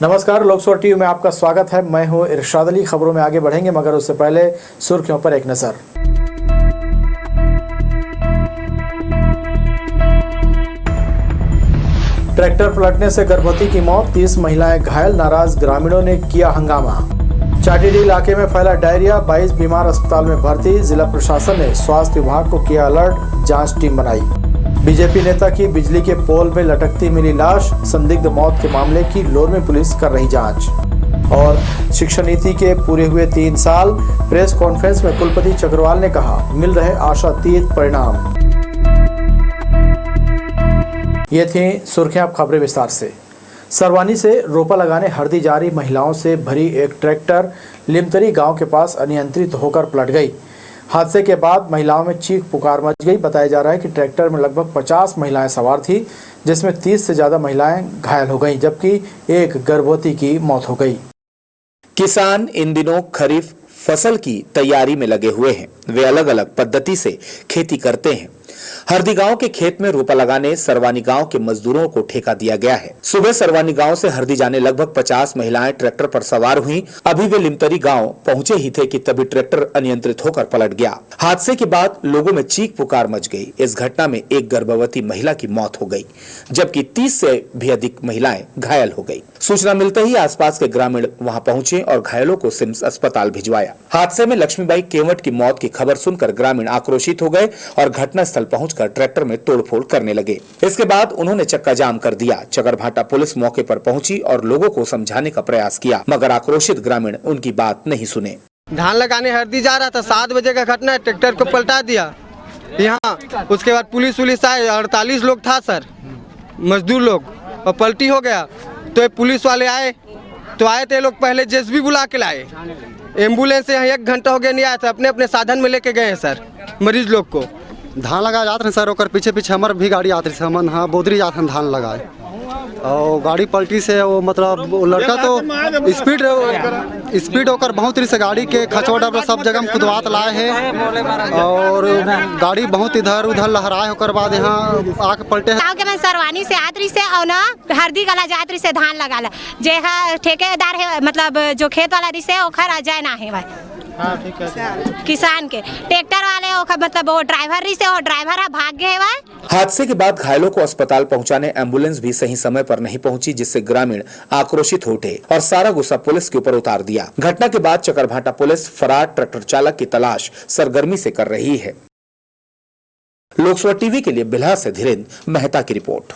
नमस्कार, लोकसभा टीवी में आपका स्वागत है। मैं हूं इरशाद अली। खबरों में आगे बढ़ेंगे मगर उससे पहले सुर्खियों पर एक नजर। ट्रैक्टर पलटने से गर्भवती की मौत, 30 महिलाएं घायल, नाराज ग्रामीणों ने किया हंगामा। चाटीडीह इलाके में फैला डायरिया, 22 बीमार अस्पताल में भर्ती। जिला प्रशासन ने स्वास्थ्य विभाग को किया अलर्ट, जांच टीम बनाई। बीजेपी नेता की बिजली के पोल में लटकती मिली लाश, संदिग्ध मौत के मामले की लोरमी पुलिस कर रही जांच। और शिक्षा नीति के पूरे हुए 3 साल, प्रेस कॉन्फ्रेंस में कुलपति चक्रवाल ने कहा, मिल रहे आशातीत परिणाम। ये थी सुर्खियां, खबरें विस्तार से। सरवानी से रोपा लगाने हरदी जा रही महिलाओं से भरी एक ट्रैक्टर लिमतरी गांव के पास अनियंत्रित होकर पलट गई। हादसे के बाद महिलाओं में चीख पुकार मच गई। बताया जा रहा है कि ट्रैक्टर में लगभग 50 महिलाएं सवार थी, जिसमें 30 से ज्यादा महिलाएं घायल हो गईं, जबकि एक गर्भवती की मौत हो गई। किसान इन दिनों खरीफ फसल की तैयारी में लगे हुए हैं। वे अलग अलग पद्धति से खेती करते हैं। हरदी गांव के खेत में रोपा लगाने सरवानी गांव के मजदूरों को ठेका दिया गया है। सुबह सरवानी गांव से हरदी जाने लगभग 50 महिलाएं ट्रैक्टर पर सवार हुई। अभी वे लिमतरी गांव पहुंचे ही थे कि तभी ट्रैक्टर अनियंत्रित होकर पलट गया। हादसे के बाद लोगों में चीख पुकार मच गई। इस घटना में एक गर्भवती महिला की मौत हो गई, जबकि 30 से भी अधिक महिलाएं घायल हो गई। सूचना मिलते ही आसपास के ग्रामीण वहां पहुंचे और घायलों को सिम्स अस्पताल भिजवाया। हादसे में लक्ष्मीबाई केवट की मौत की खबर सुनकर ग्रामीण आक्रोशित हो गए और घटनास्थल पहुंचकर ट्रैक्टर में तोड़फोड़ करने लगे। इसके बाद उन्होंने चक्का जाम कर दिया। चकरभाटा पुलिस मौके पर पहुंची और लोगों को समझाने का प्रयास किया, मगर आक्रोशित ग्रामीण उनकी बात नहीं सुने। धान लगाने हरदी जा रहा था, 7 बजे का घटना है। ट्रैक्टर को पलटा दिया यहाँ। उसके बाद पुलिस आए, 48 लोग था सर, मजदूर लोग, और पलटी हो गया। तो पुलिस वाले आए थे लोग, पहले जेसीबी बुला के लाए। एम्बुलेंस यहाँ 1 घंटा हो गया नहीं आया था। अपने अपने साधन में लेके गए हैं सर मरीज लोग को। धान लगा जाते हैं सर, और पीछे पीछे हमारे भी गाड़ी आती है। हम हाँ बोदरी जाते हैं धान लगाए, और गाड़ी पलटी से वो मतलब वो लड़का तो स्पीड होकर बहुत ही से गाड़ी के खचोड़ा पर सब जगह खुदवात लाए हैं, और गाड़ी बहुत इधर उधर लहराए होकर बाद यहाँ आके पलटे हैं। मैं सरवानी से आतरी से और ना हरदी गला जातरी से धान लगा जे ठेकेदार है, मतलब जो खेत वाला रिसे ओखर अजय ना है भाई। हाँ, ठीक है। किसान के ट्रैक्टर वाले मतलब वो ड्राइवर रिसे और ड्राइवर भाग गए भाई। हादसे के बाद घायलों को अस्पताल पहुंचाने एम्बुलेंस भी सही समय पर नहीं पहुंची, जिससे ग्रामीण आक्रोशित हो उठे और सारा गुस्सा पुलिस के ऊपर उतार दिया। घटना के बाद चकरभाटा पुलिस फरार ट्रैक्टर चालक की तलाश सरगर्मी से कर रही है। लोकसभा टीवी के लिए बिल्हा से धीरेन्द्र मेहता की रिपोर्ट।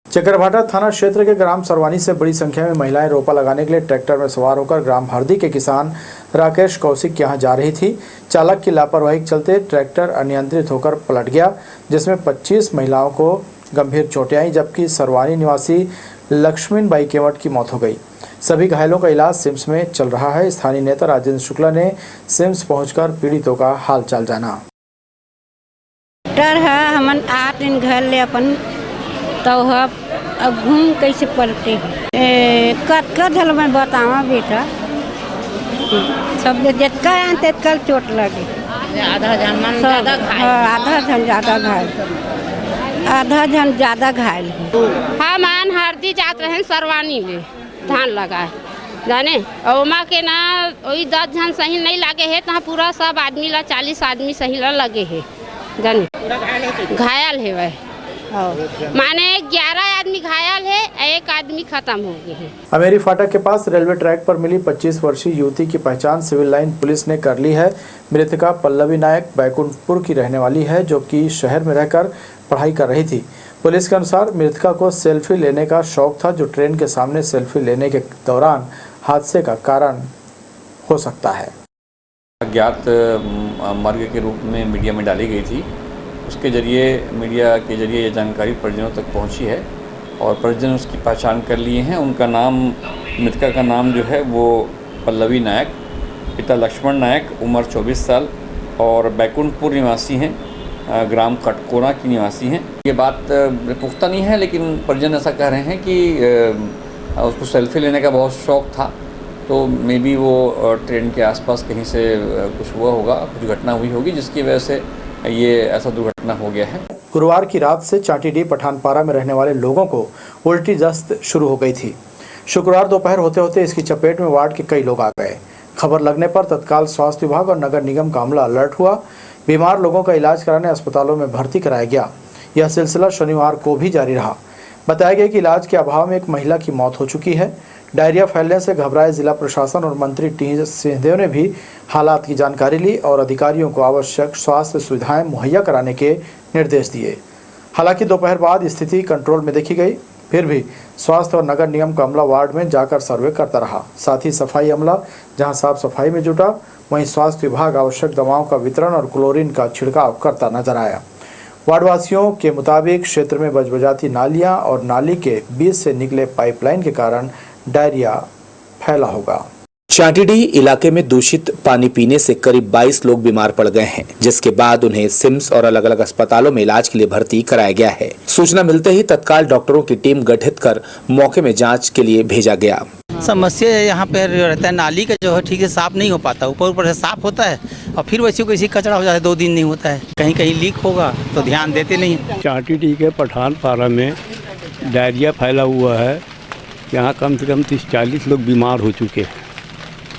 चकरभाटा थाना क्षेत्र के ग्राम सरवानी से बड़ी संख्या में महिलाएं रोपा लगाने के लिए ट्रैक्टर में सवार होकर ग्राम हरदी के किसान राकेश कौशिक के यहाँ जा रही थी। चालक की लापरवाही के चलते ट्रैक्टर अनियंत्रित होकर पलट गया, जिसमें 25 महिलाओं को गंभीर चोटें आई, जबकि सरवानी निवासी लक्ष्मीबाई केवट की मौत हो गई। सभी घायलों का इलाज सिम्स में चल रहा है। स्थानीय नेता राजेंद्र शुक्ला ने सिम्स पहुँचकर पीड़ितों का हालचाल जाना। हमन 8 दिन घर ले अपन तो अब घूम कैसे पलटे कत धल में बतावा बेटा, सब जितना तितकल चोट लगे। आधा जन ज़्यादा घायल। हम हरदी जात रहे सरवानी में धान लगाए जाने, और उमा के ना वही 10 जन सही नहीं लगे है, तो पूरा सब आदमी ला 40 आदमी सही ला लगे है जाने, घायल है वह। माने 11 आदमी घायल है, 1 आदमी खत्म हो गए हैं। अमेरी फाटक के पास रेलवे ट्रैक पर मिली 25 वर्षीय युवती की पहचान सिविल लाइन पुलिस ने कर ली है। मृतका पल्लवी नायक बैकुंठपुर की रहने वाली है, जो कि शहर में रहकर पढ़ाई कर रही थी। पुलिस के अनुसार मृतका को सेल्फी लेने का शौक था, जो ट्रेन के सामने सेल्फी लेने के दौरान हादसे का कारण हो सकता है। अज्ञात मार्ग के रूप में मीडिया में डाली गई थी। उसके जरिए मीडिया के जरिए ये जानकारी परिजनों तक पहुंची है और परिजन उसकी पहचान कर लिए हैं। उनका नाम, मृतका का नाम जो है वो पल्लवी नायक, पिता लक्ष्मण नायक, उम्र 24 साल और बैकुंठपुर निवासी हैं, ग्राम कटकोना की निवासी हैं। ये बात पुख्ता नहीं है, लेकिन परिजन ऐसा कह रहे हैं कि उसको सेल्फी लेने का बहुत शौक़ था, तो मे बी वो ट्रेन के आसपास कहीं से कुछ हुआ होगा, कुछ घटना हुई होगी, जिसकी वजह से ये ऐसा दुर्घटना हो गया है। गुरुवार की रात से चाटीडीह पठानपारा में रहने वाले लोगों को उल्टी दस्त शुरू हो गई थी। शुक्रवार दोपहर होते होते इसकी चपेट में वार्ड के कई लोग आ गए। खबर लगने पर तत्काल स्वास्थ्य विभाग और नगर निगम का अमला अलर्ट हुआ। बीमार लोगों का इलाज कराने अस्पतालों में भर्ती कराया गया। यह सिलसिला शनिवार को भी जारी रहा। बताया गया कि इलाज के अभाव में एक महिला की मौत हो चुकी है। डायरिया फैलने से घबराए जिला प्रशासन और मंत्री टी सिंहदेव ने भी हालात की जानकारी ली और अधिकारियों को आवश्यक स्वास्थ्य सुविधाएं मुहैया कराने के निर्देश दिए। हालांकि दोपहर बाद स्थिति कंट्रोल में देखी गई, फिर भी स्वास्थ्य और नगर निगम का अमला वार्ड में जाकर सर्वे करता रहा। साथ ही सफाई अमला जहां साफ सफाई में जुटा, वहीं स्वास्थ्य विभाग आवश्यक दवाओं का वितरण और क्लोरीन का छिड़काव करता नजर आया। वार्डवासियों के मुताबिक क्षेत्र में बजबजाती नालियां और नाली के बीच से निकले पाइपलाइन के कारण डायरिया फैला होगा। चाटीडीह इलाके में दूषित पानी पीने से करीब 22 लोग बीमार पड़ गए हैं, जिसके बाद उन्हें सिम्स और अलग अलग अस्पतालों में इलाज के लिए भर्ती कराया गया है। सूचना मिलते ही तत्काल डॉक्टरों की टीम गठित कर मौके में जांच के लिए भेजा गया। समस्या यहाँ पे रहता है, नाली का जो है ठीक से साफ नहीं हो पाता, ऊपर से साफ होता है और फिर वैसे कचरा हो जाता है, 2 दिन नहीं होता है। कहीं कहीं लीक होगा तो ध्यान देते नहीं। चाटीडीह के पठानपारा में डायरिया फैला हुआ है। यहाँ कम से कम 30-40 लोग बीमार हो चुके हैं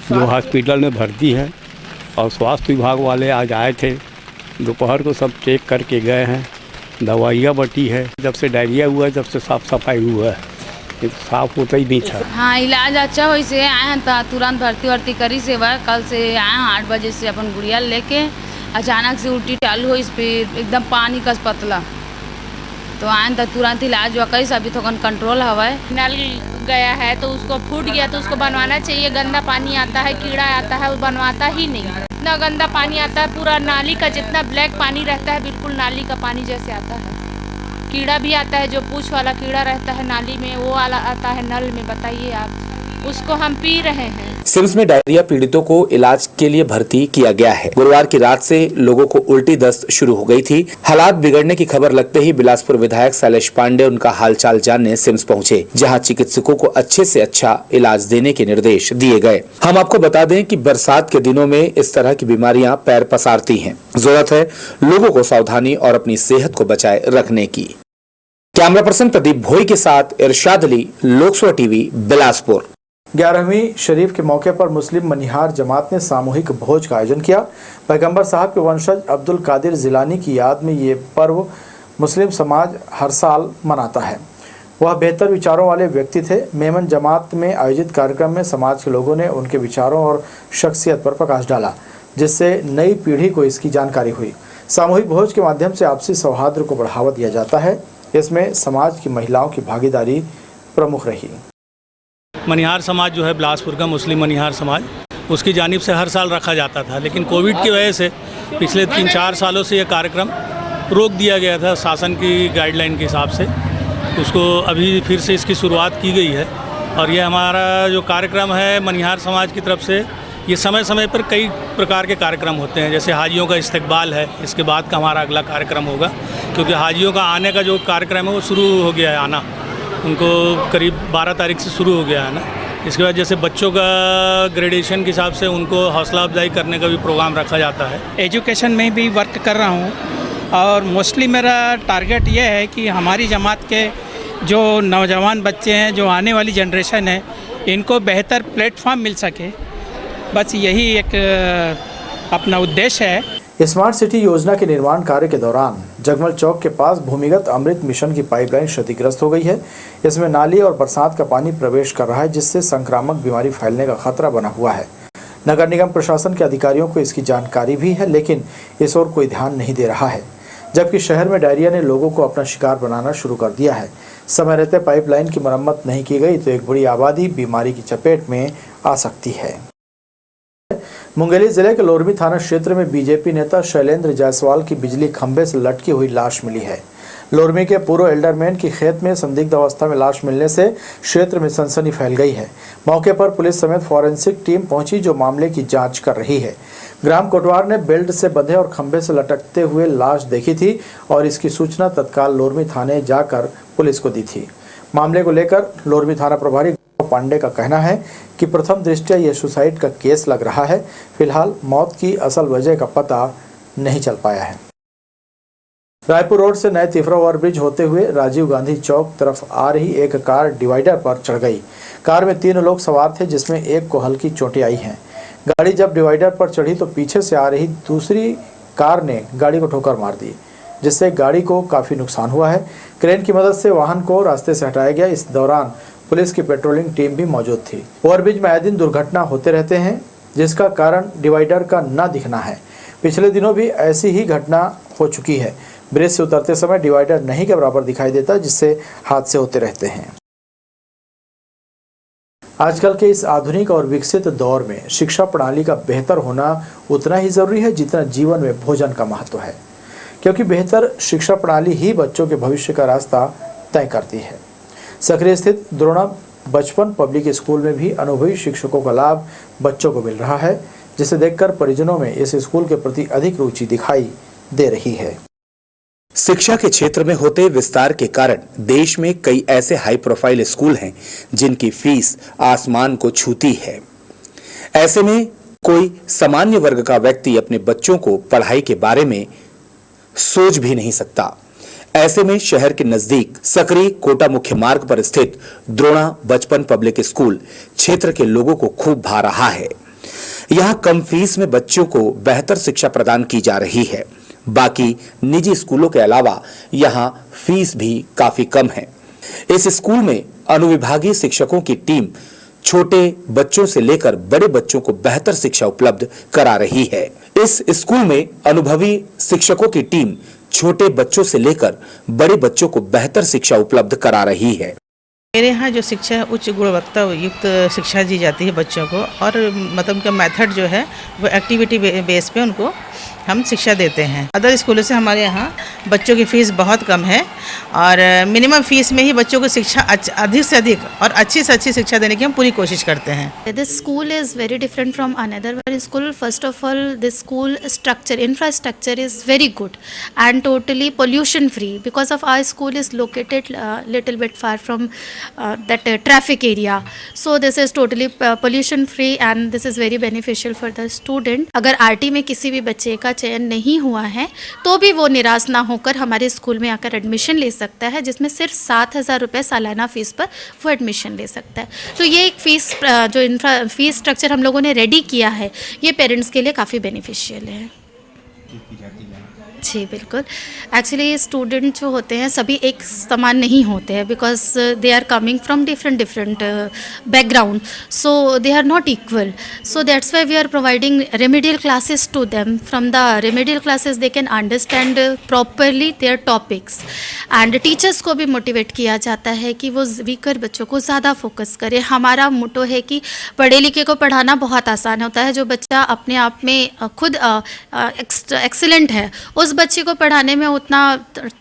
जो हॉस्पिटल में भर्ती है। और स्वास्थ्य विभाग वाले आज आए थे, दोपहर को सब चेक करके गए हैं, दवाइयाँ बटी है। जब से डायरिया हुआ है तब से साफ सफाई हुआ है, ये साफ होता ही नहीं था। हाँ, इलाज अच्छा हो से आए हैं तो तुरंत भर्ती करी से हुआ। कल से आए हैं 8 बजे से अपन गुड़िया लेके, अचानक से उल्टी चालू हो, इस पर एकदम पानी का पतला, तो आए तो तुरंत इलाज हुआ। कई अभी तो कंट्रोल हवा है। नल गया है तो उसको फूट गया तो उसको बनवाना चाहिए। गंदा पानी आता है, कीड़ा आता है, वो बनवाता ही नहीं। इतना गंदा पानी आता है, पूरा नाली का जितना ब्लैक पानी रहता है बिल्कुल नाली का पानी जैसे आता है। कीड़ा भी आता है, जो पूछ वाला कीड़ा रहता है नाली में, वो वाला आता है नल में। बताइए आप, उसको हम पी रहे हैं। सिम्स में डायरिया पीड़ितों को इलाज के लिए भर्ती किया गया है। गुरुवार की रात से लोगों को उल्टी दस्त शुरू हो गई थी। हालात बिगड़ने की खबर लगते ही बिलासपुर विधायक शैलेश पांडे उनका हालचाल जानने सिम्स पहुंचे, जहां चिकित्सकों को अच्छे से अच्छा इलाज देने के निर्देश दिए गए। हम आपको बता दें कि बरसात के दिनों में इस तरह की बीमारियां पैर पसारती हैं। जरूरत है लोगों को सावधानी और अपनी सेहत को बचाए रखने की। कैमरा पर्सन प्रदीप भोई के साथ इरशाद अली, लोकसभा टीवी, बिलासपुर। 11वीं शरीफ के मौके पर मुस्लिम मनिहार जमात ने सामूहिक भोज का आयोजन किया। पैगंबर साहब के वंशज अब्दुल कादिर जिलानी की याद में ये पर्व मुस्लिम समाज हर साल मनाता है। वह बेहतर विचारों वाले व्यक्ति थे। मेमन जमात में आयोजित कार्यक्रम में समाज के लोगों ने उनके विचारों और शख्सियत पर प्रकाश डाला, जिससे नई पीढ़ी को इसकी जानकारी हुई। सामूहिक भोज के माध्यम से आपसी सौहार्द को बढ़ावा दिया जाता है। इसमें समाज की महिलाओं की भागीदारी प्रमुख रही। मनिहार समाज जो है बिलासपुर का मुस्लिम मनिहार समाज, उसकी जानिब से हर साल रखा जाता था, लेकिन कोविड की वजह से पिछले 3-4 सालों से ये कार्यक्रम रोक दिया गया था शासन की गाइडलाइन के हिसाब से। उसको अभी फिर से इसकी शुरुआत की गई है और ये हमारा जो कार्यक्रम है मनिहार समाज की तरफ से, ये समय समय पर कई प्रकार के कार्यक्रम होते हैं। जैसे हाजियों का इस्तकबाल है, इसके बाद का हमारा अगला कार्यक्रम होगा, क्योंकि हाजियों का आने का जो कार्यक्रम है वो शुरू हो गया है आना, उनको करीब 12 तारीख से शुरू हो गया है ना। इसके बाद जैसे बच्चों का ग्रेजुएशन के हिसाब से उनको हौसला अफजाई करने का भी प्रोग्राम रखा जाता है। एजुकेशन में भी वर्क कर रहा हूँ और मोस्टली मेरा टारगेट ये है कि हमारी जमात के जो नौजवान बच्चे हैं, जो आने वाली जनरेशन है, इनको बेहतर प्लेटफॉर्म मिल सके। बस यही एक अपना उद्देश्य है। स्मार्ट सिटी योजना के निर्माण कार्य के दौरान जगमल चौक के पास भूमिगत अमृत मिशन की पाइपलाइन क्षतिग्रस्त हो गई है। इसमें नाली और बरसात का पानी प्रवेश कर रहा है, जिससे संक्रामक बीमारी फैलने का खतरा बना हुआ है। नगर निगम प्रशासन के अधिकारियों को इसकी जानकारी भी है, लेकिन इस ओर कोई ध्यान नहीं दे रहा है। जबकि शहर में डायरिया ने लोगों को अपना शिकार बनाना शुरू कर दिया है। समय रहते पाइपलाइन की मरम्मत नहीं की गई तो एक बड़ी आबादी बीमारी की चपेट में आ सकती है। मुंगेली जिले के लोरमी थाना क्षेत्र में बीजेपी नेता शैलेंद्र जायसवाल की बिजली खंभे से लटकी हुई लाश मिली है। लोरमी के पूर्व एल्डरमैन की खेत में संदिग्ध अवस्था में लाश मिलने से क्षेत्र में सनसनी फैल गई है। मौके पर पुलिस समेत फॉरेंसिक टीम पहुंची, जो मामले की जांच कर रही है। ग्राम कोटवार ने बेल्ट से बंधे और खंभे से लटकते हुए लाश देखी थी और इसकी सूचना तत्काल लोरमी थाने जाकर पुलिस को दी थी। मामले को लेकर लोरमी थाना प्रभारी पांडे का कहना है कि प्रथम दृष्टया यह सुसाइड का केस लग रहा है। फिलहाल मौत की असल वजह का पता नहीं चल पाया है। रायपुर रोड से नए तिफरा ओवरब्रिज होते हुए राजीव गांधी चौक तरफ आ रही एक कार डिवाइडर पर चढ़ गई। कार में 3 लोग सवार थे, जिसमें एक को हल्की चोटें आई हैं। गाड़ी जब डिवाइडर पर चढ़ी तो पीछे से आ रही दूसरी कार ने गाड़ी को ठोकर मार दी, जिससे गाड़ी को काफ़ी नुकसान हुआ है। क्रेन की मदद से वाहन को रास्ते से हटाया गया। इस दौरान पुलिस की पेट्रोलिंग टीम भी मौजूद थी। ओवरब्रिज में आए दिन दुर्घटना होते रहते हैं, जिसका कारण डिवाइडर का न दिखना है। पिछले दिनों भी ऐसी ही घटना हो चुकी है। ब्रिज से उतरते समय डिवाइडर नहीं के बराबर दिखाई देता, जिससे हादसे होते रहते हैं। आजकल के इस आधुनिक और विकसित दौर में शिक्षा प्रणाली का बेहतर होना उतना ही जरूरी है जितना जीवन में भोजन का महत्व है, क्योंकि बेहतर शिक्षा प्रणाली ही बच्चों के भविष्य का रास्ता तय करती है। सकरी स्थित द्रोणा बचपन पब्लिक स्कूल में भी अनुभवी शिक्षकों का लाभ बच्चों को मिल रहा है, जिसे देखकर परिजनों में इस स्कूल के प्रति अधिक रुचि दिखाई दे रही है। शिक्षा के क्षेत्र में होते विस्तार के कारण देश में कई ऐसे हाई प्रोफाइल स्कूल हैं जिनकी फीस आसमान को छूती है। ऐसे में कोई सामान्य वर्ग का व्यक्ति अपने बच्चों को पढ़ाई के बारे में सोच भी नहीं सकता। ऐसे में शहर के नजदीक सकरी कोटा मुख्य मार्ग पर स्थित द्रोणा बचपन पब्लिक स्कूल क्षेत्र के लोगों को खूब भा रहा है। यहाँ कम फीस में बच्चों को बेहतर शिक्षा प्रदान की जा रही है। बाकी निजी स्कूलों के अलावा यहाँ फीस भी काफी कम है। इस स्कूल में अनुविभागीय शिक्षकों की टीम छोटे बच्चों से लेकर बड़े बच्चों को बेहतर शिक्षा उपलब्ध करा रही है। इस स्कूल में अनुभवी शिक्षकों की टीम छोटे बच्चों से लेकर बड़े बच्चों को बेहतर शिक्षा उपलब्ध करा रही है। मेरे यहाँ जो शिक्षा है उच्च गुणवत्ता युक्त शिक्षा दी जाती है बच्चों को, और मतलब उनका मेथड जो है वो एक्टिविटी बेस पे उनको हम शिक्षा देते हैं। अदर स्कूलों से हमारे यहाँ बच्चों की फ़ीस बहुत कम है और मिनिमम फ़ीस में ही बच्चों को शिक्षा अधिक से अधिक और अच्छी से अच्छी शिक्षा देने की हम पूरी कोशिश करते हैं। This school is very different from another school. First of all this school structure infrastructure is very good and totally pollution free because of our school is located little bit far from that traffic area, so this is totally pollution free and this is very beneficial for the student. अगर RT में किसी भी बच्चे का चयन नहीं हुआ है तो भी वो निराश ना होकर हमारे स्कूल में आकर एडमिशन ले सकता है, जिसमें सिर्फ 7,000 रुपये सालाना फ़ीस पर वो एडमिशन ले सकता है। तो ये एक फ़ीस स्ट्रक्चर हम लोगों ने रेडी किया है, ये पेरेंट्स के लिए काफ़ी बेनिफिशियल है। जी बिल्कुल। एक्चुअली स्टूडेंट जो होते हैं सभी एक समान नहीं होते हैं, because they are coming from different background, so they are not equal. So that's why we are providing remedial classes to them. From the remedial classes they can understand properly their topics and teachers को भी motivate किया जाता है कि वो weaker बच्चों को ज़्यादा फोकस करें। हमारा मोटो है कि पढ़े लिखे को पढ़ाना बहुत आसान होता है, जो बच्चा अपने आप में खुद एक्सीलेंट है उस बच्चे को पढ़ाने में उतना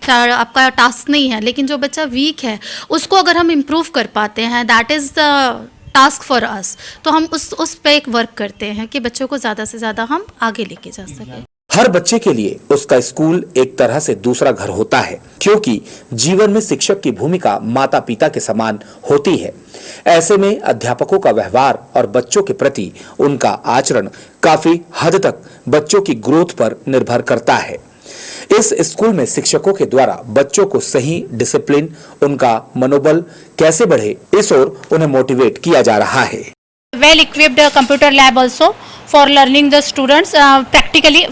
आपका टास्क नहीं है, लेकिन जो बच्चा वीक है उसको अगर हम इम्प्रूव कर पाते हैं, that is the task for us. तो हम उस पे एक वर्क करते हैं कि बच्चों को ज़्यादा से ज़्यादा हम आगे लेके जा सकें। हर बच्चे के लिए उसका स्कूल एक तरह से दूसरा घर होता है, क्योंकि जीवन में शिक्षक की भूमिका माता पिता के समान होती है। ऐसे में अध्यापकों का व्यवहार और बच्चों के प्रति उनका आचरण काफी हद तक बच्चों की ग्रोथ पर निर्भर करता है। इस स्कूल में शिक्षकों के द्वारा बच्चों को सही डिसिप्लिन, उनका मनोबल कैसे बढ़े, इस ओर उन्हें मोटिवेट किया जा रहा है। Well equipped computer lab also for learning the students practically,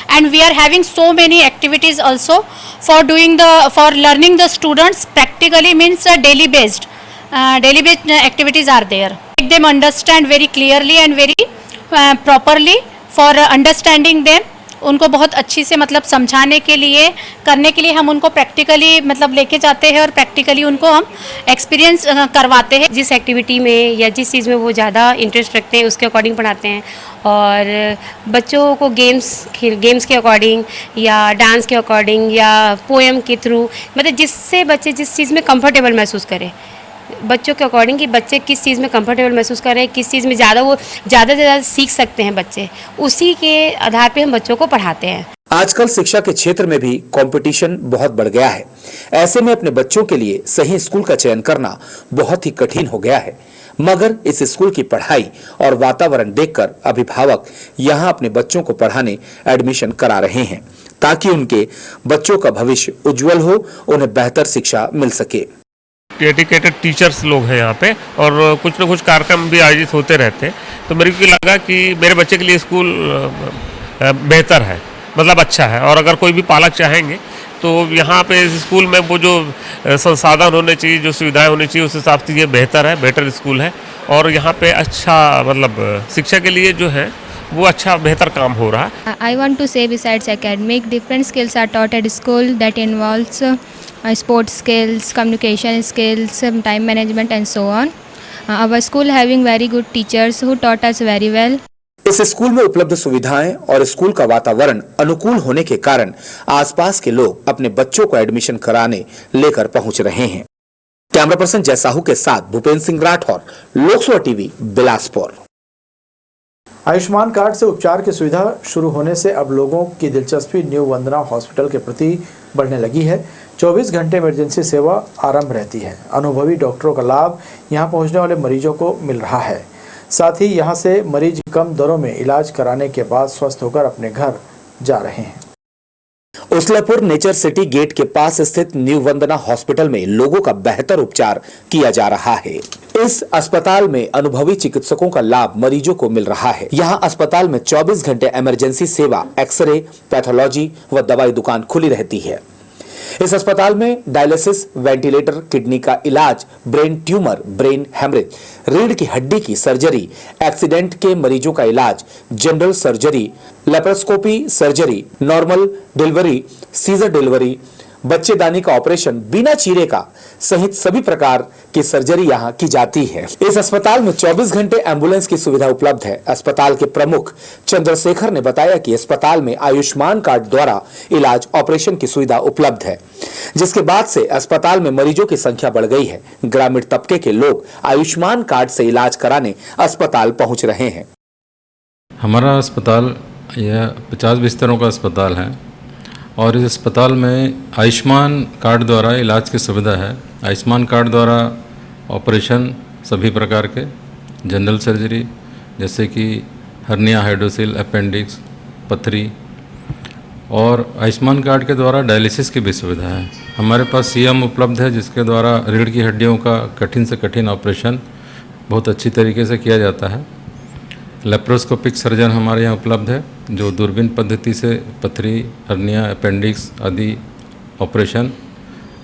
and we are having so many activities also for learning the students practically, means daily based activities are there. Make them understand very clearly and very properly. For understanding them, उनको बहुत अच्छी से मतलब समझाने के लिए, करने के लिए हम उनको प्रैक्टिकली मतलब लेके जाते हैं और प्रैक्टिकली उनको हम एक्सपीरियंस करवाते हैं। जिस एक्टिविटी में या जिस चीज़ में वो ज़्यादा इंटरेस्ट रखते हैं उसके अकॉर्डिंग पढ़ाते हैं, और बच्चों को गेम्स के अकॉर्डिंग या डांस के अकॉर्डिंग या पोएम के थ्रू, मतलब जिससे बच्चे जिस चीज़ में कंफर्टेबल महसूस करें, बच्चों के अकॉर्डिंग कि बच्चे किस चीज़ में कंफर्टेबल महसूस कर रहे हैं, किस चीज़ में ज़्यादा से ज़्यादा सीख सकते हैं बच्चे, उसी के आधार पे हम बच्चों को पढ़ाते हैं। आजकल शिक्षा के क्षेत्र में भी कंपटीशन बहुत बढ़ गया है। ऐसे में अपने बच्चों के लिए सही स्कूल का चयन करना बहुत ही कठिन हो गया है, मगर इस स्कूल की पढ़ाई और वातावरण देखकर अभिभावक यहाँ अपने बच्चों को पढ़ाने एडमिशन करा रहे हैं ताकि उनके बच्चों का भविष्य उज्जवल हो, उन्हें बेहतर शिक्षा मिल सके। डेडिकेटेड टीचर्स लोग हैं यहाँ पे और कुछ न कुछ कार्यक्रम भी आयोजित होते रहते हैं, तो मेरे को लगा कि मेरे बच्चे के लिए स्कूल बेहतर है, मतलब अच्छा है। और अगर कोई भी पालक चाहेंगे तो यहाँ पे स्कूल में वो जो संसाधन होने चाहिए, जो सुविधाएं होनी चाहिए, उस हिसाब से ये बेहतर है, बेटर स्कूल है। और यहाँ पे अच्छा मतलब शिक्षा के लिए जो है वो अच्छा बेहतर काम हो रहा है। I want to say besides academic, different skills are taught at school that involves sports skills, communication skills, time management and so on. Our school having very good teachers who taught us very well. इस school में उपलब्ध सुविधाएं और school का वातावरण अनुकूल होने के कारण आसपास के लोग अपने बच्चों को एडमिशन कराने लेकर पहुंच रहे हैं। कैमरा पर्सन जय साहू के साथ भूपेंद्र सिंह राठौर, लोकसभा टीवी, बिलासपुर। आयुष्मान कार्ड से उपचार की सुविधा शुरू होने से अब लोगों की दिलचस्पी न्यू वंदना हॉस्पिटल के प्रति बढ़ने लगी है। 24 घंटे इमरजेंसी सेवा आरंभ रहती है। अनुभवी डॉक्टरों का लाभ यहां पहुंचने वाले मरीजों को मिल रहा है। साथ ही यहां से मरीज कम दरों में इलाज कराने के बाद स्वस्थ होकर अपने घर जा रहे हैं। उसलापुर नेचर सिटी गेट के पास स्थित न्यू वंदना हॉस्पिटल में लोगों का बेहतर उपचार किया जा रहा है। इस अस्पताल में अनुभवी चिकित्सकों का लाभ मरीजों को मिल रहा है। यहां अस्पताल में 24 घंटे इमरजेंसी सेवा, एक्सरे, पैथोलॉजी व दवाई दुकान खुली रहती है। इस अस्पताल में डायलिसिस, वेंटिलेटर, किडनी का इलाज, ब्रेन ट्यूमर, ब्रेन हेमरेज, रीढ़ की हड्डी की सर्जरी, एक्सीडेंट के मरीजों का इलाज, general surgery, laparoscopy surgery, normal delivery, caesar delivery, बच्चेदानी का ऑपरेशन बिना चीरे का सहित सभी प्रकार की सर्जरी यहां की जाती है। इस अस्पताल में 24 घंटे एम्बुलेंस की सुविधा उपलब्ध है। अस्पताल के प्रमुख चंद्रशेखर ने बताया कि अस्पताल में आयुष्मान कार्ड द्वारा इलाज, ऑपरेशन की सुविधा उपलब्ध है, जिसके बाद से अस्पताल में मरीजों की संख्या बढ़ गई है। ग्रामीण तबके के लोग आयुष्मान कार्ड से इलाज कराने अस्पताल पहुंच रहे हैं। हमारा अस्पताल यह 50 बिस्तरों का अस्पताल है और इस अस्पताल में आयुष्मान कार्ड द्वारा इलाज की सुविधा है। आयुष्मान कार्ड द्वारा ऑपरेशन सभी प्रकार के, जनरल सर्जरी जैसे कि हर्निया, हाइड्रोसिल, अपेंडिक्स, पथरी, और आयुष्मान कार्ड के द्वारा डायलिसिस की भी सुविधा है। हमारे पास सीएम उपलब्ध है जिसके द्वारा रीढ़ की हड्डियों का कठिन से कठिन ऑपरेशन बहुत अच्छी तरीके से किया जाता है। लेप्रोस्कोपिक सर्जन हमारे यहाँ उपलब्ध है जो दूरबीन पद्धति से पथरी, हर्निया, अपेंडिक्स आदि ऑपरेशन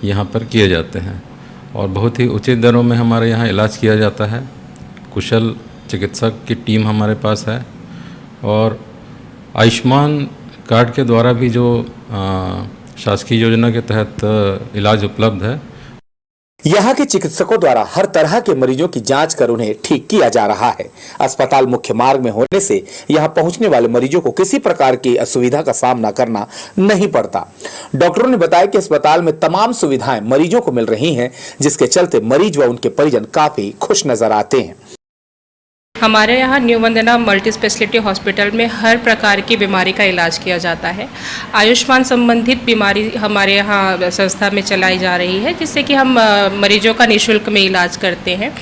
यहाँ पर किए जाते हैं और बहुत ही उचित दरों में हमारे यहाँ इलाज किया जाता है। कुशल चिकित्सक की टीम हमारे पास है और आयुष्मान कार्ड के द्वारा भी जो शासकीय योजना के तहत इलाज उपलब्ध है। यहाँ के चिकित्सकों द्वारा हर तरह के मरीजों की जांच कर उन्हें ठीक किया जा रहा है। अस्पताल मुख्य मार्ग में होने से यहाँ पहुँचने वाले मरीजों को किसी प्रकार की असुविधा का सामना करना नहीं पड़ता। डॉक्टरों ने बताया कि अस्पताल में तमाम सुविधाएं मरीजों को मिल रही हैं, जिसके चलते मरीज व उनके परिजन काफी खुश नजर आते हैं। हमारे यहाँ न्यू वंदना मल्टी स्पेशलिटी हॉस्पिटल में हर प्रकार की बीमारी का इलाज किया जाता है। आयुष्मान संबंधित बीमारी हमारे यहाँ संस्था में चलाई जा रही है, जिससे कि हम मरीजों का निःशुल्क में इलाज करते हैं।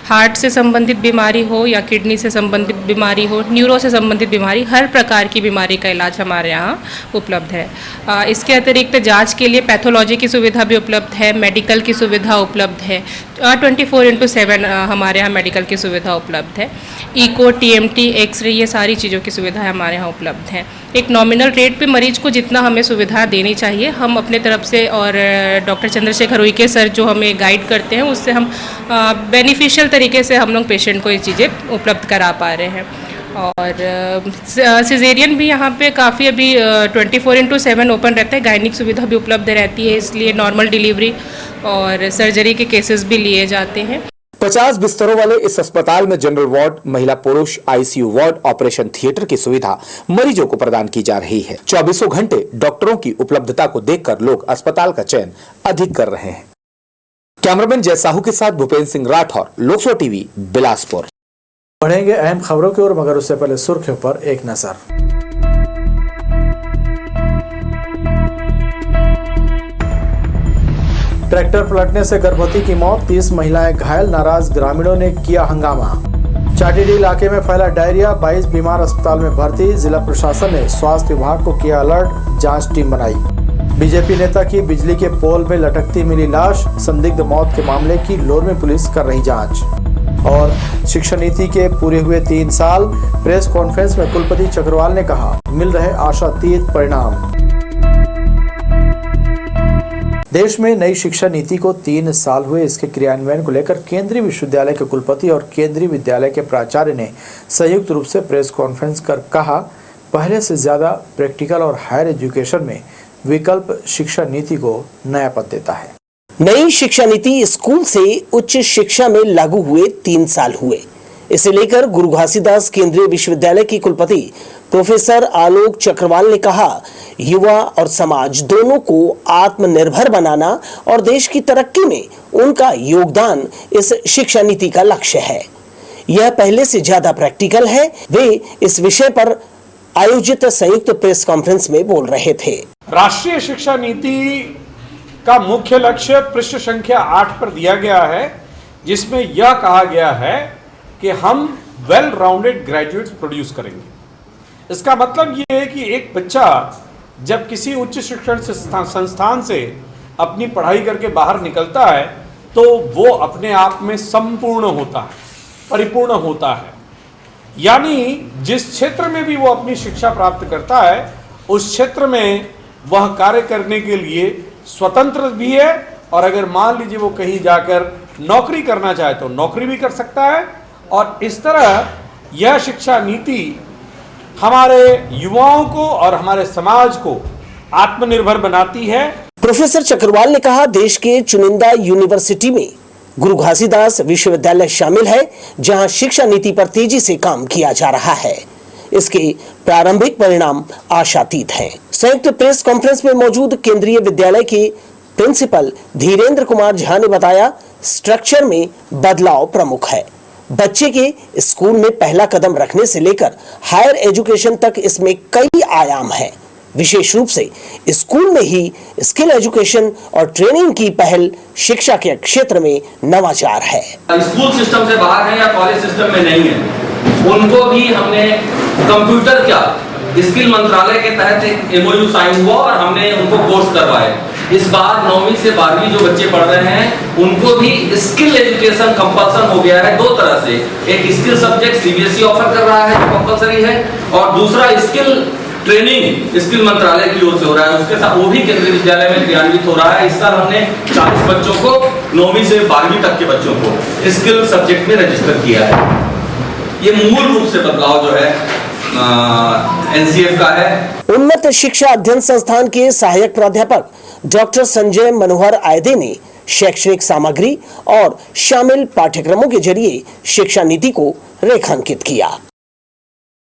हार्ट से संबंधित बीमारी हो या किडनी से संबंधित बीमारी हो, न्यूरो से संबंधित बीमारी, हर प्रकार की बीमारी का इलाज हमारे यहाँ उपलब्ध है। इसके अतिरिक्त जाँच के लिए पैथोलॉजी की सुविधा भी उपलब्ध है, मेडिकल की सुविधा उपलब्ध है। 24/7 हमारे यहाँ मेडिकल की सुविधा उपलब्ध है। इको, टीएमटी, एक्सरे, ये सारी चीज़ों की सुविधाएं हमारे यहाँ उपलब्ध हैं। एक नॉमिनल रेट पे मरीज को जितना हमें सुविधा देनी चाहिए हम अपने तरफ से, और डॉक्टर चंद्रशेखर उइके सर जो हमें गाइड करते हैं उससे हम बेनिफिशियल तरीके से हम लोग पेशेंट को ये चीज़ें उपलब्ध करा पा रहे हैं। और सिजेरियन भी यहाँ पे काफ़ी अभी 24/7 ओपन रहता है। गायनिक सुविधा भी उपलब्ध रहती है, इसलिए नॉर्मल डिलीवरी और सर्जरी के केसेस भी लिए जाते हैं। 50 बिस्तरों वाले इस अस्पताल में जनरल वार्ड, महिला पुरुष आईसीयू वार्ड, ऑपरेशन थिएटर की सुविधा मरीजों को प्रदान की जा रही है। 24 घंटे डॉक्टरों की उपलब्धता को देखकर लोग अस्पताल का चयन अधिक कर रहे हैं। कैमरामैन जय साहू के साथ भूपेंद्र सिंह राठौर, लोकसभा टीवी, बिलासपुर। बढ़ेंगे अहम खबरों की ओर, मगर उससे पहले सुर्खियों पर एक नजर। ट्रैक्टर पलटने से गर्भवती की मौत, 30 महिलाएं घायल, नाराज ग्रामीणों ने किया हंगामा। चाटीडीह इलाके में फैला डायरिया, 22 बीमार अस्पताल में भर्ती, जिला प्रशासन ने स्वास्थ्य विभाग को किया अलर्ट, जांच टीम बनाई। बीजेपी नेता की बिजली के पोल में लटकती मिली लाश, संदिग्ध मौत के मामले की लोरमी पुलिस कर रही जांच। और शिक्षा नीति के पूरे हुए 3 साल, प्रेस कॉन्फ्रेंस में कुलपति चक्रवाल ने कहा, मिल रहे आशातीत परिणाम। देश में नई शिक्षा नीति को 3 साल हुए, इसके क्रियान्वयन को लेकर केंद्रीय विश्वविद्यालय के कुलपति और केंद्रीय विद्यालय के प्राचार्य ने संयुक्त रूप से प्रेस कॉन्फ्रेंस कर कहा, पहले से ज्यादा प्रैक्टिकल और हायर एजुकेशन में विकल्प शिक्षा नीति को नया पद देता है। नई शिक्षा नीति स्कूल से उच्च शिक्षा में लागू हुए 3 साल हुए। इसे लेकर गुरु घासीदास केंद्रीय विश्वविद्यालय की कुलपति प्रोफेसर आलोक चक्रवाल ने कहा, युवा और समाज दोनों को आत्मनिर्भर बनाना और देश की तरक्की में उनका योगदान इस शिक्षा नीति का लक्ष्य है। यह पहले से ज्यादा प्रैक्टिकल है। वे इस विषय पर आयोजित संयुक्त प्रेस कॉन्फ्रेंस में बोल रहे थे। राष्ट्रीय शिक्षा नीति का मुख्य लक्ष्य पृष्ठ संख्या 8 पर दिया गया है, जिसमें यह कहा गया है कि हम वेल राउंडेड ग्रेजुएट्स प्रोड्यूस करेंगे। इसका मतलब ये है कि एक बच्चा जब किसी उच्च शिक्षण संस्थान से अपनी पढ़ाई करके बाहर निकलता है तो वो अपने आप में संपूर्ण होता है, परिपूर्ण होता है। यानी जिस क्षेत्र में भी वो अपनी शिक्षा प्राप्त करता है उस क्षेत्र में वह कार्य करने के लिए स्वतंत्र भी है, और अगर मान लीजिए वो कहीं जाकर नौकरी करना चाहे तो नौकरी भी कर सकता है। और इस तरह यह शिक्षा नीति हमारे युवाओं को और हमारे समाज को आत्मनिर्भर बनाती है। प्रोफेसर चक्रवाल ने कहा, देश के चुनिंदा यूनिवर्सिटी में गुरु घासीदास विश्वविद्यालय शामिल है, जहां शिक्षा नीति पर तेजी से काम किया जा रहा है। इसके प्रारंभिक परिणाम आशातीत हैं। संयुक्त प्रेस कॉन्फ्रेंस में मौजूद केंद्रीय विद्यालय के प्रिंसिपल धीरेन्द्र कुमार झा ने बताया, स्ट्रक्चर में बदलाव प्रमुख है। बच्चे के स्कूल में पहला कदम रखने से लेकर हायर एजुकेशन तक इसमें कई आयाम हैं। विशेष रूप से स्कूल में ही स्किल एजुकेशन और ट्रेनिंग की पहल शिक्षा के क्षेत्र में नवाचार है। स्कूल सिस्टम से बाहर है या कॉलेज सिस्टम में नहीं है, उनको भी हमने कंप्यूटर का स्किल मंत्रालय के तहत एक MOU साइन हुआ और हमने उनको कोर्स करवाए। इस बार 9वीं से 12वीं जो बच्चे पढ़ रहे हैं उनको भी स्किल एजुकेशन कंपल्सन हो गया है 2 तरह से। एक स्किल सब्जेक्ट CBSE ऑफर कर रहा है जो कंपल्सरी है, और दूसरा स्किल ट्रेनिंग स्किल मंत्रालय की ओर से हो रहा है। उसके साथ वो भी केंद्रीय विद्यालय में क्रियान्वित हो रहा है। इस साल हमने 40 बच्चों को 9वीं से 12वीं तक के बच्चों को स्किल सब्जेक्ट में रजिस्टर किया है। ये मूल रूप से बदलाव जो है NCF का है। उन्नत शिक्षा अध्ययन संस्थान के सहायक प्राध्यापक डॉक्टर संजय मनोहर आयदे ने शैक्षणिक सामग्री और शामिल पाठ्यक्रमों के जरिए शिक्षा नीति को रेखांकित किया।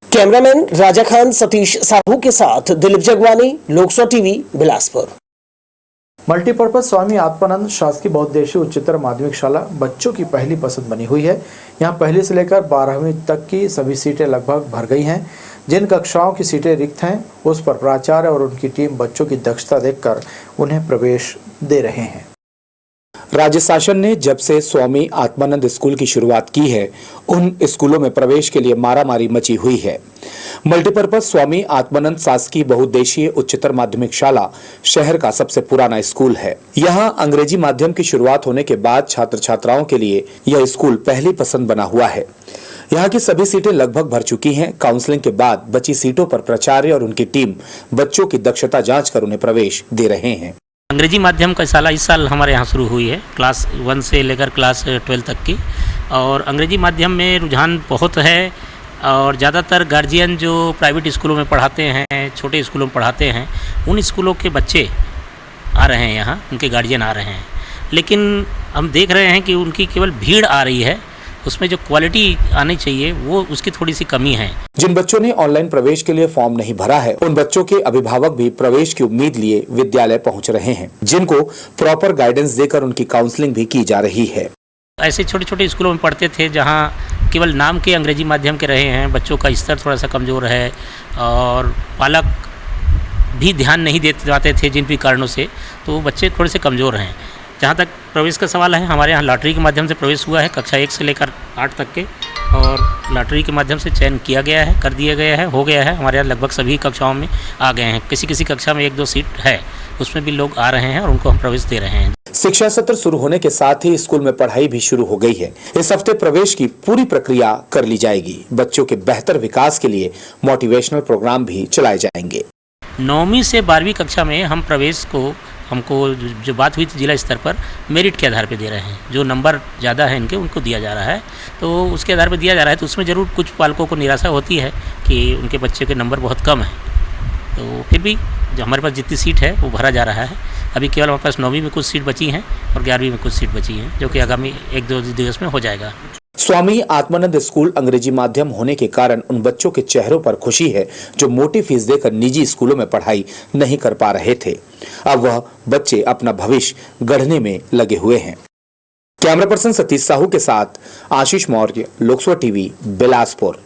कैमरामैन राजा खान सतीश साहू के साथ दिलीप जगवानी, लोकसभा टीवी, बिलासपुर। मल्टीपर्पज स्वामी आत्मानंद शासकीय बहुउद्देशीय उच्चतर माध्यमिक शाला बच्चों की पहली पसंद बनी हुई है। यहाँ पहली से लेकर 12वीं तक की सभी सीटें लगभग भर गई हैं। जिन कक्षाओं की सीटें रिक्त हैं उस पर प्राचार्य और उनकी टीम बच्चों की दक्षता देखकर उन्हें प्रवेश दे रहे हैं। राज्य शासन ने जब से स्वामी आत्मानंद स्कूल की शुरुआत की है, उन स्कूलों में प्रवेश के लिए मारामारी मची हुई है। मल्टीपर्पज स्वामी आत्मानंद शासकीय बहुउद्देशीय उच्चतर माध्यमिक शाला शहर का सबसे पुराना स्कूल है। यहाँ अंग्रेजी माध्यम की शुरुआत होने के बाद छात्र छात्राओं के लिए यह स्कूल पहली पसंद बना हुआ है। यहाँ की सभी सीटें लगभग भर चुकी हैं। काउंसलिंग के बाद बची सीटों पर प्राचार्य और उनकी टीम बच्चों की दक्षता जांच कर उन्हें प्रवेश दे रहे हैं। अंग्रेजी माध्यम का शाला इस साल हमारे यहाँ शुरू हुई है, क्लास 1 से लेकर क्लास 12 तक की। और अंग्रेजी माध्यम में रुझान बहुत है और ज़्यादातर गार्जियन जो प्राइवेट स्कूलों में पढ़ाते हैं, छोटे स्कूलों में पढ़ाते हैं, उन स्कूलों के बच्चे आ रहे हैं यहाँ, उनके गार्जियन आ रहे हैं। लेकिन हम देख रहे हैं कि उनकी केवल भीड़ आ रही है, उसमें जो क्वालिटी आनी चाहिए वो उसकी थोड़ी सी कमी है। जिन बच्चों ने ऑनलाइन प्रवेश के लिए फॉर्म नहीं भरा है, उन बच्चों के अभिभावक भी प्रवेश की उम्मीद लिए विद्यालय पहुंच रहे हैं, जिनको प्रॉपर गाइडेंस देकर उनकी काउंसलिंग भी की जा रही है। ऐसे छोटे छोटे स्कूलों में पढ़ते थे जहां केवल नाम के अंग्रेजी माध्यम के रहे हैं, बच्चों का स्तर थोड़ा सा कमज़ोर है और पालक भी ध्यान नहीं देते जाते थे जिन भी कारणों से, तो बच्चे थोड़े से कमज़ोर हैं। जहाँ तक प्रवेश का सवाल है, हमारे यहाँ लॉटरी के माध्यम से प्रवेश हुआ है कक्षा 1 से लेकर 8 तक के, और लॉटरी के माध्यम से चयन किया गया है, कर दिया गया है, हो गया है। हमारे यहाँ लगभग सभी कक्षाओं में आ गए हैं। किसी किसी कक्षा में 1-2 सीट है, उसमें भी लोग आ रहे हैं और उनको हम प्रवेश दे रहे हैं। शिक्षा सत्र शुरू होने के साथ ही स्कूल में पढ़ाई भी शुरू हो गई है। इस हफ्ते प्रवेश की पूरी प्रक्रिया कर ली जाएगी। बच्चों के बेहतर विकास के लिए मोटिवेशनल प्रोग्राम भी चलाए जाएंगे। 9वीं से 12वीं कक्षा में हम प्रवेश को, हमको जो बात हुई थी जिला स्तर पर, मेरिट के आधार पर दे रहे हैं। जो नंबर ज़्यादा है इनके, उनको दिया जा रहा है, तो उसके आधार पर दिया जा रहा है। तो उसमें ज़रूर कुछ पालकों को निराशा होती है कि उनके बच्चे के नंबर बहुत कम है, तो फिर भी जो हमारे पास जितनी सीट है वो भरा जा रहा है। अभी केवल हमारे पास 9वीं में कुछ सीट बची हैं और 11वीं में कुछ सीट बची हैं, जो कि आगामी 1-2 दिवस में हो जाएगा। स्वामी आत्मानंद स्कूल अंग्रेजी माध्यम होने के कारण उन बच्चों के चेहरों पर खुशी है जो मोटी फीस देकर निजी स्कूलों में पढ़ाई नहीं कर पा रहे थे। अब वह बच्चे अपना भविष्य गढ़ने में लगे हुए हैं। कैमरा पर्सन सतीश साहू के साथ आशीष मौर्य, लोकसभा टीवी, बिलासपुर।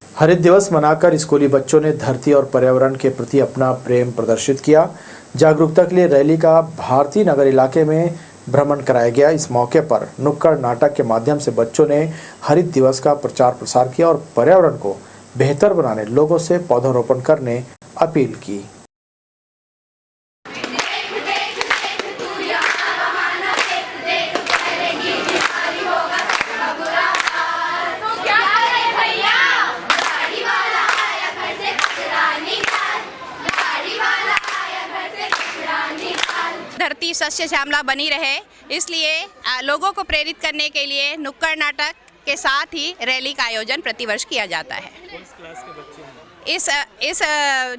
हरित दिवस मनाकर स्कूली बच्चों ने धरती और पर्यावरण के प्रति अपना प्रेम प्रदर्शित किया। जागरूकता के लिए रैली का भारती नगर इलाके में भ्रमण कराया गया। इस मौके पर नुक्कड़ नाटक के माध्यम से बच्चों ने हरित दिवस का प्रचार प्रसार किया और पर्यावरण को बेहतर बनाने लोगों से पौधारोपण करने अपील की। धरती सस्य श्यामला बनी रहे, इसलिए लोगों को प्रेरित करने के लिए नुक्कड़ नाटक के साथ ही रैली का आयोजन प्रतिवर्ष किया जाता है। इस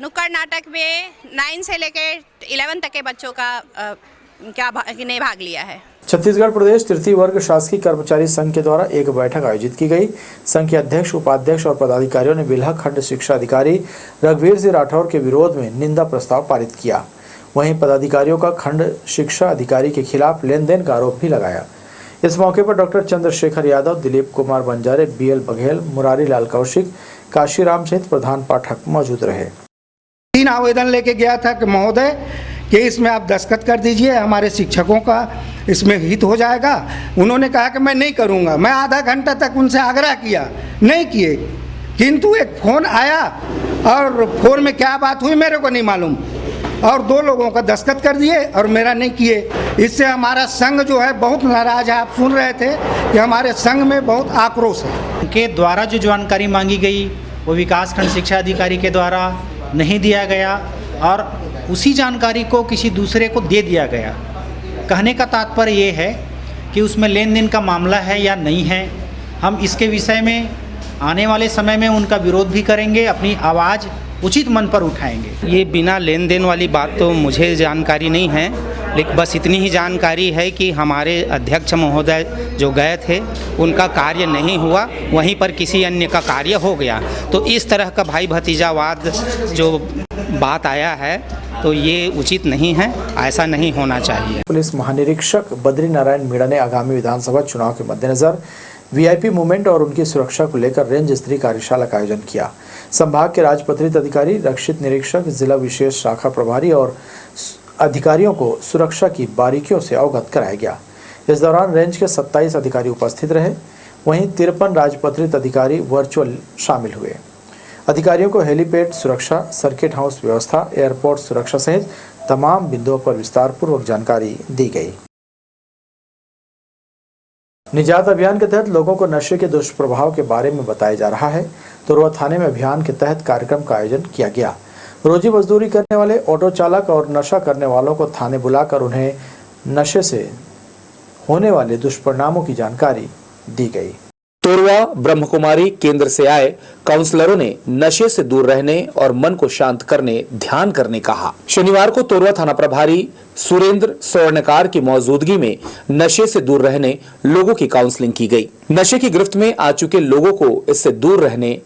नुक्कड़ नाटक में 9 से लेकर 11 तक के बच्चों ने भाग लिया है। छत्तीसगढ़ प्रदेश तृतीय वर्ग शासकीय कर्मचारी संघ के द्वारा एक बैठक आयोजित की गई। संघ के अध्यक्ष, उपाध्यक्ष और पदाधिकारियों ने बिल्हा खंड शिक्षा अधिकारी रघुवीर सिंह राठौर के विरोध में निंदा प्रस्ताव पारित किया। वहीं पदाधिकारियों का खंड शिक्षा अधिकारी के खिलाफ लेन देन का आरोप भी लगाया। इस मौके पर डॉक्टर चंद्रशेखर यादव, दिलीप कुमार बंजारे, BL बघेल, मुरारी लाल कौशिक, काशीराम सहित प्रधान पाठक मौजूद रहे। 3 आवेदन लेके गया था कि महोदय कि इसमें आप दस्तखत कर दीजिए, हमारे शिक्षकों का इसमें हित हो जाएगा। उन्होंने कहा कि मैं नहीं करूँगा। मैं आधा घंटा तक उनसे आग्रह किया, नहीं किए। किंतु एक फ़ोन आया और फ़ोन में क्या बात हुई मेरे को नहीं मालूम, और 2 लोगों का दस्तखत कर दिए और मेरा नहीं किए। इससे हमारा संघ जो है बहुत नाराज है। आप सुन रहे थे कि हमारे संघ में बहुत आक्रोश है। उनके द्वारा जो जानकारी मांगी गई वो विकास खंड शिक्षा अधिकारी के द्वारा नहीं दिया गया और उसी जानकारी को किसी दूसरे को दे दिया गया। कहने का तात्पर्य ये है कि उसमें लेन देन का मामला है या नहीं है। हम इसके विषय में आने वाले समय में उनका विरोध भी करेंगे, अपनी आवाज़ उचित मन पर उठाएंगे। ये बिना लेन देन वाली बात तो मुझे जानकारी नहीं है, लेकिन बस इतनी ही जानकारी है कि हमारे अध्यक्ष महोदय जो गए थे उनका कार्य नहीं हुआ, वहीं पर किसी अन्य का कार्य हो गया। तो इस तरह का भाई भतीजावाद जो बात आया है तो ये उचित नहीं है, ऐसा नहीं होना चाहिए। पुलिस महानिरीक्षक बद्री नारायण मीणा ने आगामी विधानसभा चुनाव के मद्देनजर VIP मूवमेंट और उनकी सुरक्षा को लेकर रेंज स्तरीय कार्यशाला का आयोजन किया। संभाग के राजपत्रित अधिकारी, रक्षित निरीक्षक, जिला विशेष शाखा प्रभारी और अधिकारियों को सुरक्षा की बारीकियों से अवगत कराया गया। इस दौरान रेंज के 27 अधिकारी उपस्थित रहे, वहीं 53 राजपत्रित अधिकारी वर्चुअल शामिल हुए। अधिकारियों को हेलीपैड सुरक्षा, सर्किट हाउस व्यवस्था, एयरपोर्ट सुरक्षा सहित तमाम बिंदुओं पर विस्तारपूर्वक जानकारी दी गई। निजात अभियान के तहत लोगों को नशे के दुष्प्रभाव के बारे में बताया जा रहा है। तोरवा थाने में अभियान के तहत कार्यक्रम का आयोजन किया गया। रोजी मजदूरी करने वाले ऑटो चालक और नशा करने वालों को थाने बुलाकर उन्हें नशे से होने वाले दुष्परिणामों की जानकारी दी गई। तोरवा ब्रह्मकुमारी केंद्र से आए काउंसलरों ने नशे से दूर रहने और मन को शांत करने, ध्यान करने कहा। शनिवार को तोरवा थाना प्रभारी सुरेंद्र स्वर्णकार की मौजूदगी में नशे से दूर रहने लोगों की काउंसलिंग की गई। नशे की गिरफ्त में आ चुके लोगों को इससे दूर रहने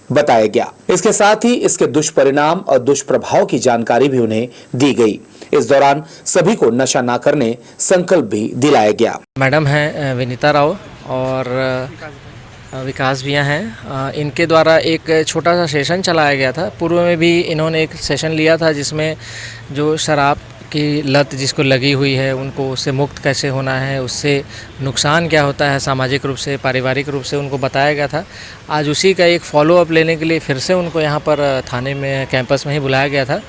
बताया गया। इसके साथ ही इसके दुष्परिणाम और दुष्प्रभाव की जानकारी भी उन्हें दी गई। इस दौरान सभी को नशा न करने संकल्प भी दिलाया गया। मैडम हैं विनीता राव और विकास भैया हैं। इनके द्वारा एक छोटा सा सेशन चलाया गया था। पूर्व में भी इन्होंने एक सेशन लिया था जिसमें जो शराब की लत जिसको लगी हुई है उनको उससे मुक्त कैसे होना है, उससे नुकसान क्या होता है सामाजिक रूप से, पारिवारिक रूप से, उनको बताया गया था। आज उसी का एक फॉलो अप लेने के लिए फिर से उनको यहाँ पर थाने में कैंपस में ही बुलाया गया था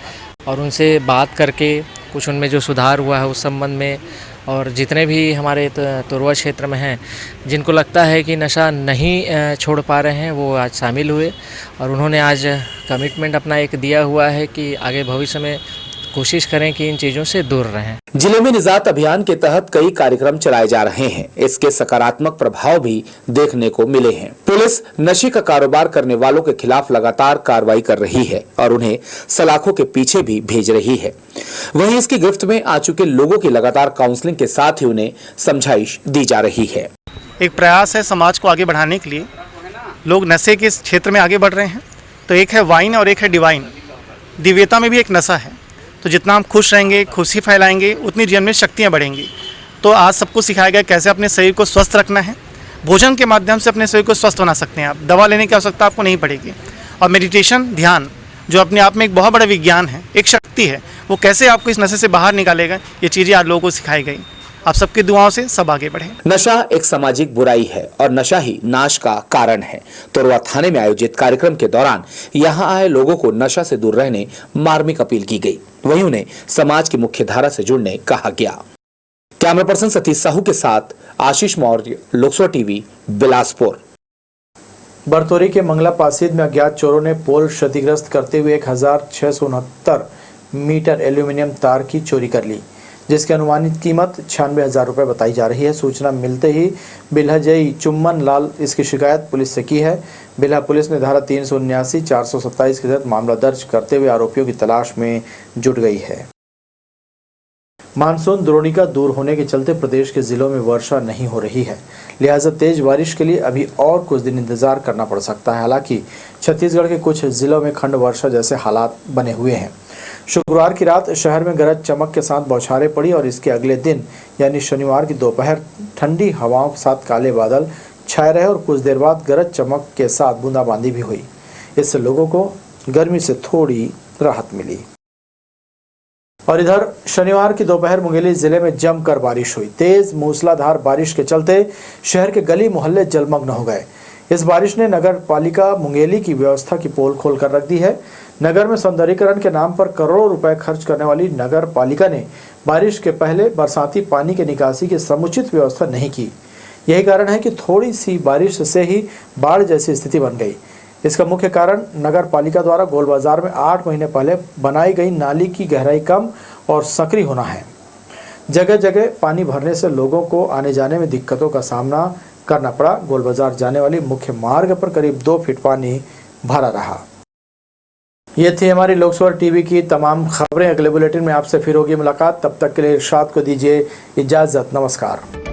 और उनसे बात करके कुछ उनमें जो सुधार हुआ है उस संबंध में, और जितने भी हमारे तोरवा क्षेत्र में हैं जिनको लगता है कि नशा नहीं छोड़ पा रहे हैं वो आज शामिल हुए और उन्होंने आज कमिटमेंट अपना एक दिया हुआ है कि आगे भविष्य में कोशिश करें कि इन चीज़ों से दूर रहें। जिले में निजात अभियान के तहत कई कार्यक्रम चलाए जा रहे हैं। इसके सकारात्मक प्रभाव भी देखने को मिले हैं। पुलिस नशे का कारोबार करने वालों के खिलाफ लगातार कार्रवाई कर रही है और उन्हें सलाखों के पीछे भी भेज रही है। वहीं इसकी गिरफ्त में आ चुके लोगों की लगातार काउंसलिंग के साथ ही उन्हें समझाइश दी जा रही है। एक प्रयास है समाज को आगे बढ़ाने के लिए। लोग नशे के क्षेत्र में आगे बढ़ रहे हैं, तो एक है वाइन और एक है डिवाइन। दिव्यता में भी एक नशा है, तो जितना हम खुश रहेंगे, खुशी फैलाएंगे, उतनी जीवन में शक्तियाँ बढ़ेंगी। तो आज सबको सिखाया गया कैसे अपने शरीर को स्वस्थ रखना है। भोजन के माध्यम से अपने शरीर को स्वस्थ बना सकते हैं आप, दवा लेने की आवश्यकता आपको नहीं पड़ेगी। और मेडिटेशन, ध्यान, जो अपने आप में एक बहुत बड़ा विज्ञान है, एक शक्ति है, वो कैसे आपको इस नशे से बाहर निकालेगा, ये चीज़ें आज लोगों को सिखाई गई। आप सबकी दुआओं से सब आगे बढ़े। नशा एक सामाजिक बुराई है और नशा ही नाश का कारण है। तोरवा थाने में आयोजित कार्यक्रम के दौरान यहां आए लोगों को नशा से दूर रहने मार्मिक अपील की गई। वहीं उन्हें समाज की मुख्य धारा से जुड़ने कहा गया। कैमरा पर्सन सतीश साहू के साथ आशीष मौर्य, लोकसभा टीवी, बिलासपुर। बरतौरी के मंगला पासीद में अज्ञात चोरों ने पोल क्षतिग्रस्त करते हुए 1669 मीटर एल्यूमिनियम तार की चोरी कर ली, जिसकी अनुमानित कीमत 96,000 रुपये बताई जा रही है। सूचना मिलते ही बिल्हजई चुम्मन लाल इसकी शिकायत पुलिस से की है। बिल्हा पुलिस ने धारा 379, 427 के तहत मामला दर्ज करते हुए आरोपियों की तलाश में जुट गई है। मानसून द्रोणिका दूर होने के चलते प्रदेश के जिलों में वर्षा नहीं हो रही है, लिहाजा तेज बारिश के लिए अभी और कुछ दिन इंतजार करना पड़ सकता है। हालांकि छत्तीसगढ़ के कुछ जिलों में खंड वर्षा जैसे हालात बने हुए हैं। शुक्रवार की रात शहर में गरज चमक के साथ बौछारें पड़ी और इसके अगले दिन यानी शनिवार की दोपहर ठंडी हवाओं के साथ काले बादल छाए रहे और कुछ देर बाद गरज चमक के साथ बूंदाबांदी भी हुई। इससे लोगों को गर्मी से थोड़ी राहत मिली। और इधर शनिवार की दोपहर मुंगेली जिले में जमकर बारिश हुई। तेज मूसलाधार बारिश के चलते शहर के गली मोहल्ले जलमग्न हो गए। इस बारिश ने नगर पालिका मुंगेली की व्यवस्था की पोल खोल कर रख दी है। नगर में सौंदर्यीकरण के नाम पर करोड़ों रुपए खर्च करने वाली नगर पालिका ने बारिश के पहले बरसाती पानी के निकासी की समुचित व्यवस्था नहीं की। यही कारण है कि थोड़ी सी बारिश से ही बाढ़ जैसी स्थिति बन गई। इसका मुख्य कारण नगर पालिका द्वारा गोल बाजार में 8 महीने पहले बनाई गई नाली की गहराई कम और संकरी होना है। जगह जगह पानी भरने से लोगों को आने जाने में दिक्कतों का सामना करना पड़ा। गोल बाजार जाने वाली मुख्य मार्ग पर करीब 2 फीट पानी भरा रहा। ये थी हमारी लोकसभा टीवी की तमाम खबरें। अगले बुलेटिन में आपसे फिर होगी मुलाकात। तब तक के लिए इरशाद को दीजिए इजाज़त। नमस्कार।